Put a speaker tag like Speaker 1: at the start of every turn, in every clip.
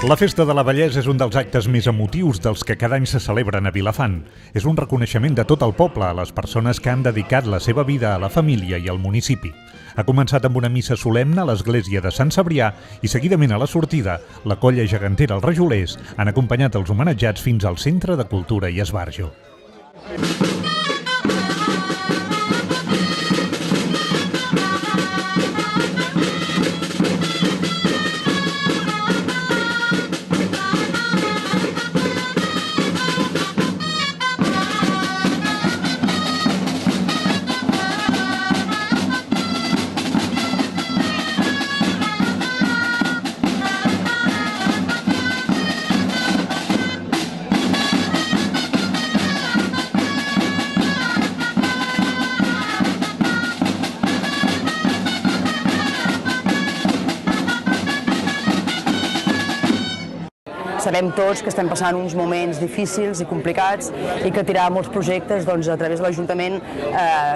Speaker 1: La Festa de la Bellesa és un dels actes més emotius dels que cada any se celebren a Vilafant. És un reconeixement de tot el poble a les persones que han dedicat la seva vida a la família i al municipi. Ha començat amb una missa solemne a l'església de Sant Cebrià i seguidament a la sortida, la colla gegantera Els Rajolers han acompanyat els homenatjats fins al Centre de Cultura i Esbarjo.
Speaker 2: Sabem tots que estem passant uns moments difícils i complicats i que tirar molts projectes a través de l'Ajuntament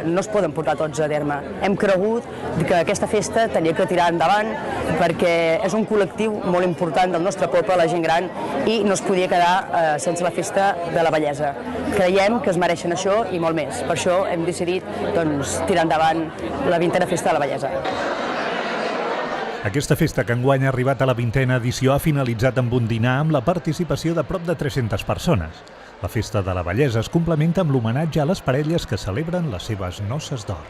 Speaker 2: no es poden portar tots a terme. Hem cregut que aquesta festa tenia que tirar endavant perquè és un col·lectiu molt important del nostre poble, la gent gran, i no es podia quedar sense la Festa de la Bellesa. Creiem que es mereixen això i molt més. Per això hem decidit tirar endavant la 20a Festa de la Bellesa.
Speaker 1: Aquesta festa, que enguany ha arribat a la 20a edició, ha finalitzat amb un dinar amb la participació de prop de 300 persones. La Festa de la Bellesa es complementa amb l'homenatge a les parelles que celebren les seves noces d'or.